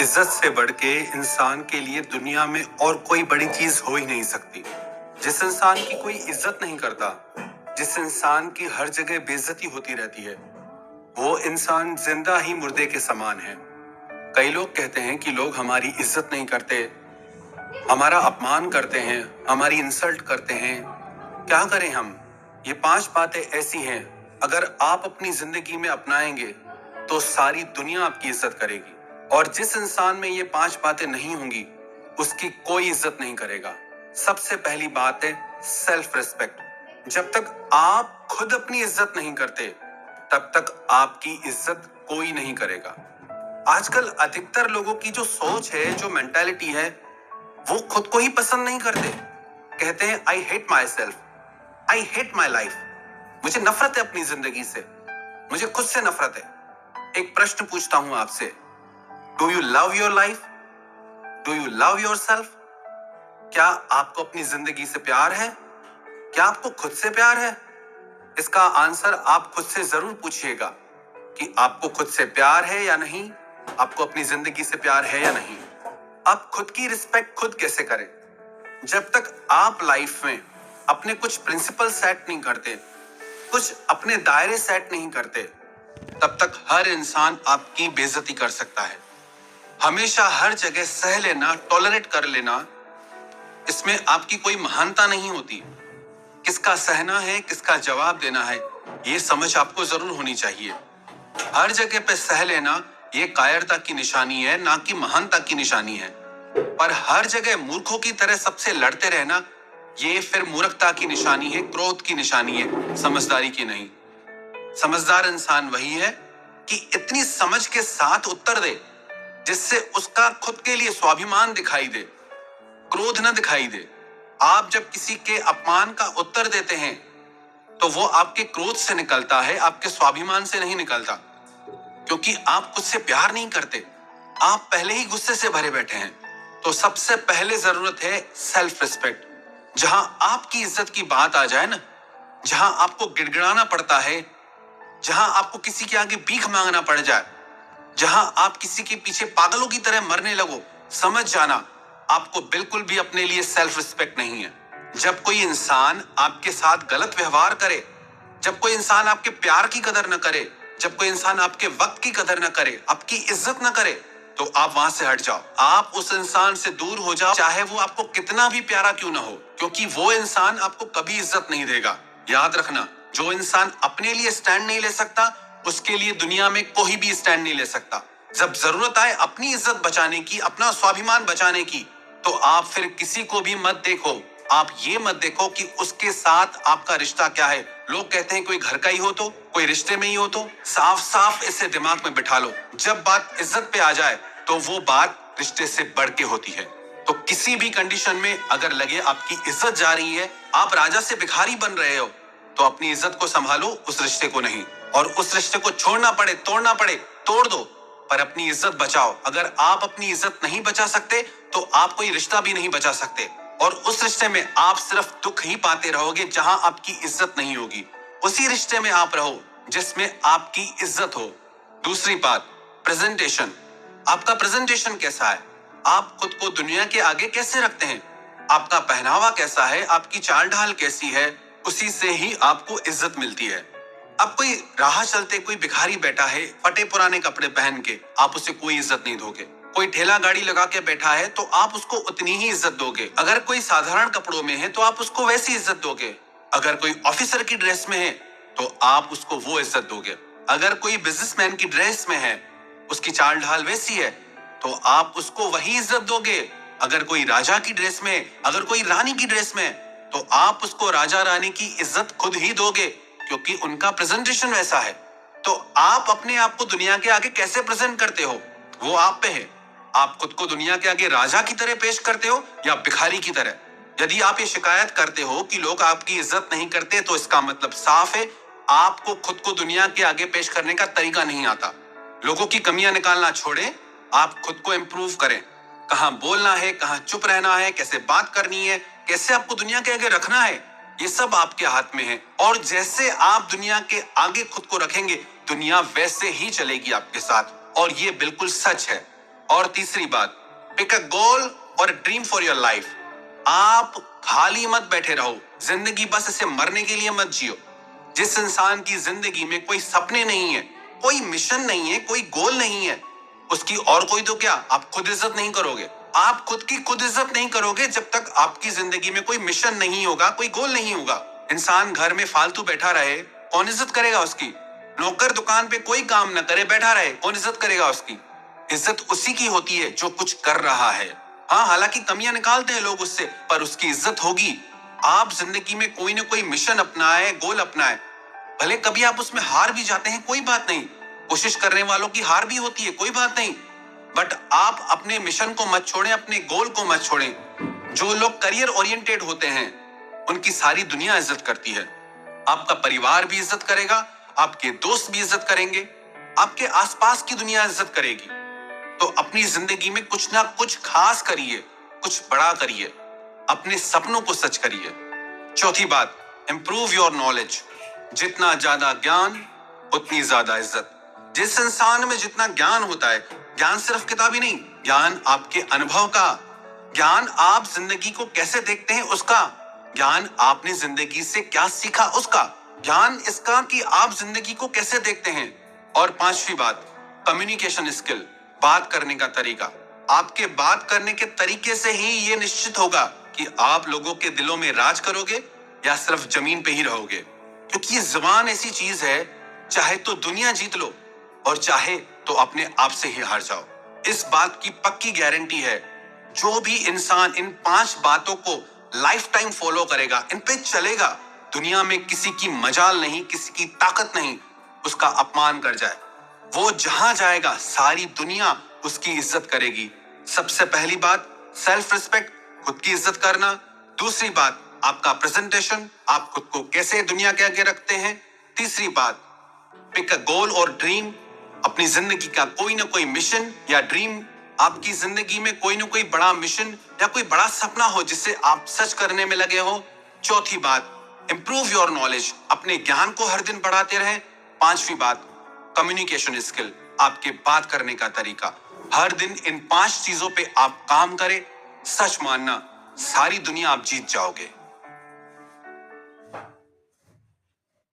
इज्जत से बढ़ के इंसान के लिए दुनिया में और कोई बड़ी चीज हो ही नहीं सकती। जिस इंसान की कोई इज्जत नहीं करता, जिस इंसान की हर जगह बेइज्जती होती रहती है, वो इंसान जिंदा ही मुर्दे के समान है। कई लोग कहते हैं कि लोग हमारी इज्जत नहीं करते, हमारा अपमान करते हैं, हमारी इंसल्ट करते हैं। क्या करें हम? ये 5 बातें ऐसी हैं, अगर आप अपनी जिंदगी में अपनाएंगे तो सारी दुनिया आपकी इज्जत करेगी, और जिस इंसान में ये 5 बातें नहीं होंगी उसकी कोई इज्जत नहीं करेगा। सबसे पहली बात है सेल्फ रिस्पेक्ट। जब तक आप खुद अपनी इज्जत नहीं करते तब तक आपकी इज्जत कोई नहीं करेगा। आजकल अधिकतर लोगों की जो सोच है, जो मेंटालिटी है, वो खुद को ही पसंद नहीं करते। कहते हैं I hate my self, I hate my life. मुझे नफरत है अपनी जिंदगी से, मुझे खुद से नफरत है। एक प्रश्न पूछता हूं आपसे, do you love your life? Do you love your self? क्या आपको अपनी जिंदगी से प्यार है? क्या आपको खुद से प्यार है? इसका आंसर आप खुद से जरूर पूछिएगा कि आपको खुद से प्यार है या नहीं, आपको अपनी जिंदगी से प्यार है या नहीं। आप खुद की रिस्पेक्ट खुद कैसे करें? जब तक आप लाइफ में अपने कुछ प्रिंसिपल सेट नहीं करते, कुछ अपने दायरे सेट नहीं करते, तब तक हर इंसान आपकी बेइज्जती कर सकता है। हमेशा हर जगह सह लेना, टॉलरेट कर लेना, इसमें आपकी कोई महानता नहीं होती। किसका सहना है, किसका जवाब देना है, ये समझ आपको जरूर होनी चाहिए। हर जगह पे सह लेना ये कायरता की निशानी है, ना कि महानता की निशानी है। पर हर जगह मूर्खों की तरह सबसे लड़ते रहना, ये फिर मूर्खता की निशानी है, क्रोध की निशानी है, समझदारी की नहीं। समझदार इंसान वही है कि इतनी समझ के साथ उत्तर दे जिससे उसका खुद के लिए स्वाभिमान दिखाई दे, क्रोध न दिखाई दे। आप जब किसी के अपमान का उत्तर देते हैं तो वो आपके क्रोध से निकलता है, आपके स्वाभिमान से नहीं निकलता, क्योंकि आप खुद से प्यार नहीं करते, आप पहले ही गुस्से से भरे बैठे हैं। तो सबसे पहले जरूरत है सेल्फ रिस्पेक्ट। जहां आपकी इज्जत की बात आ जाए ना, जहां आपको गिड़गिड़ाना पड़ता है, जहां आपको किसी के आगे भीख मांगना पड़ जाए, जहां आप किसी के पीछे पागलों की तरह मरने लगो, समझ जाना आपको बिल्कुल भी अपने लिए सेल्फ रिस्पेक्ट नहीं है। जब कोई इंसान आपके साथ गलत व्यवहार करे, जब कोई इंसान आपके प्यार की कदर न करे, जब कोई इंसान आपके वक्त की कदर न करे, आपकी इज्जत न करे, तो आप वहां से हट जाओ। आप उस इंसान से दूर हो जाओ, चाहे वो आपको कितना भी प्यारा क्यों ना हो, क्योंकि वो इंसान आपको कभी इज्जत नहीं देगा। याद रखना, जो इंसान अपने लिए स्टैंड नहीं ले सकता, उसके लिए दुनिया में कोई भी स्टैंड नहीं ले सकता। जब जरूरत आए अपनी इज्जत बचाने की, अपना स्वाभिमान बचाने की, तो आप फिर किसी को भी मत देखो। आप ये मत देखो कि उसके साथ आपका रिश्ता क्या है। लोग कहते हैं कोई घर का ही हो तो, कोई रिश्ते में ही हो तो। साफ साफ इसे दिमाग में बिठा लो, जब बात इज्जत पे आ जाए तो वो बात रिश्ते से बढ़ के होती है। तो किसी भी कंडीशन में अगर लगे आपकी इज्जत जा रही है, आप राजा से भिखारी बन रहे हो, तो अपनी इज्जत को संभालो, उस रिश्ते को नहीं। और उस रिश्ते को छोड़ना पड़े, तोड़ना पड़े, तोड़ दो, पर अपनी इज्जत बचाओ। अगर आप अपनी इज्जत नहीं बचा सकते तो आप कोई रिश्ता भी नहीं बचा सकते, और उस रिश्ते में आप सिर्फ दुख ही पाते रहोगे। जहां आपकी इज्जत नहीं होगी, उसी रिश्ते में आप रहो जिसमें आपकी इज्जत हो। दूसरी बात, प्रेजेंटेशन। आपका प्रेजेंटेशन कैसा है? आप खुद को दुनिया के आगे कैसे रखते हैं? आपका पहनावा कैसा है? आपकी चाल ढाल कैसी है? उसी से ही आपको इज्जत मिलती है। अब कोई राह चलते कोई भिखारी बैठा है फटे पुराने कपड़े पहन के, आप उसे कोई इज्जत नहीं दोगे। कोई ठेला गाड़ी लगा के बैठा है तो आप उसको उतनी ही इज्जत दोगे। अगर कोई साधारण कपड़ों में है तो आप उसको वैसी इज्जत दोगे। अगर कोई ऑफिसर की ड्रेस में है तो आप उसको वो इज्जत दोगे। अगर कोई बिजनेसमैन की ड्रेस में है, उसकी चाल ढाल वैसी है, तो आप उसको वही इज्जत दोगे। अगर कोई राजा की ड्रेस में, अगर कोई रानी की ड्रेस में, तो आप उसको राजा रानी की इज्जत खुद ही दोगे, क्योंकि उनका प्रेजेंटेशन वैसा है। तो आप अपने आप को दुनिया के आगे कैसे प्रेजेंट करते हो, वो आप पे है। आप खुद को दुनिया के आगे राजा की तरह पेश करते हो या भिखारी की तरह? यदि आप ये शिकायत करते हो कि लोग आपकी इज्जत नहीं करते, तो इसका मतलब साफ है, आपको खुद को दुनिया के आगे पेश करने का तरीका नहीं आता। लोगों की कमियां निकालना छोड़ें, आप खुद को इंप्रूव करें। कहां बोलना है, कहां चुप रहना है, कैसे बात करनी है, कैसे आपको दुनिया के आगे रखना है, ये सब आपके हाथ में है। और जैसे आप दुनिया के आगे खुद को रखेंगे, दुनिया वैसे ही चलेगी आपके साथ। और ये बिल्कुल सच है। और तीसरी बात, पिक अ गोल और ड्रीम फॉर योर लाइफ। आप खाली मत बैठे रहो, जिंदगी बस इसे मरने के लिए मत जियो। जिस इंसान की जिंदगी में कोई सपने नहीं है, कोई मिशन नहीं है, कोई गोल नहीं है, उसकी और कोई तो क्या, आप खुद इज्जत नहीं करोगे। आप खुद की खुद इज्जत नहीं करोगे जब तक आपकी जिंदगी में कोई मिशन नहीं होगा, कोई गोल नहीं होगा। इंसान घर में फालतू बैठा रहे, कौन इज्जत करेगा उसकी? नौकर दुकान पे कोई काम न करे, बैठा रहे, कौन इज्जत करेगा उसकी? इज्जत उसी की होती है जो कुछ कर रहा है। हाँ, हालांकि कमियां निकालते हैं लोग उससे, पर उसकी इज्जत होगी। आप जिंदगी में कोई ना कोई मिशन अपनाए, गोल अपनाए, भले कभी आप उसमें हार भी जाते हैं, कोई बात नहीं। कोशिश करने वालों की हार भी होती है, कोई बात नहीं। बट आप अपने मिशन को मत छोड़ें, अपने गोल को मत छोड़ें। जो लोग करियर ओरिएंटेड होते हैं, उनकी सारी दुनिया इज्जत करती है। आपका परिवार भी इज्जत करेगा, आपके दोस्त भी इज्जत करेंगे, आपके आसपास की दुनिया इज्जत करेगी। तो अपनी जिंदगी में कुछ ना कुछ खास करिए, कुछ बड़ा करिए, अपने सपनों को सच करिए। चौथी बात, इंप्रूव योर नॉलेज। जितना ज्यादा ज्ञान, उतनी ज्यादा इज्जत। जिस इंसान में जितना ज्ञान होता है, ज्ञान सिर्फ किताबी नहीं, ज्ञान आपके अनुभव का, ज्ञान आप जिंदगी को कैसे देखते हैं उसका, ज्ञान आपने जिंदगी से क्या सीखा उसका, ज्ञान इसका कि आप जिंदगी को कैसे देखते हैं। और पांचवी बात, कम्युनिकेशन स्किल, बात करने का तरीका। आपके बात करने के तरीके से ही ये निश्चित होगा कि आप लोगों के दिलों में राज करोगे या सिर्फ जमीन पे ही रहोगे। क्योंकि ये जुबान ऐसी चीज है, चाहे तो दुनिया जीत लो और चाहे तो अपने आप से ही हार जाओ। इस बात की पक्की गारंटी है, जो भी इंसान इन 5 बातों को लाइफ टाइम फॉलो करेगा, इन पे चलेगा, दुनिया में किसी की मजाल नहीं, किसी की ताकत नहीं उसका अपमान कर जाए। वो जहां जाएगा सारी दुनिया उसकी इज्जत करेगी। सबसे पहली बात, सेल्फ रिस्पेक्ट, खुद की इज्जत करना। दूसरी बात, आपका प्रेजेंटेशन, आप खुद को कैसे दुनिया के आगे रखते हैं। तीसरी बात, पिक अ गोल और ड्रीम, अपनी जिंदगी का कोई ना कोई मिशन या ड्रीम, आपकी जिंदगी में कोई ना कोई बड़ा मिशन या कोई बड़ा सपना हो जिसे आप सच करने में लगे हो। चौथी बात, इंप्रूव योर नॉलेज, अपने ज्ञान को हर दिन बढ़ाते रहें। पांचवी बात, कम्युनिकेशन स्किल, आपके बात करने का तरीका। हर दिन इन 5 चीजों पे आप काम करें, सच मानना सारी दुनिया आप जीत जाओगे।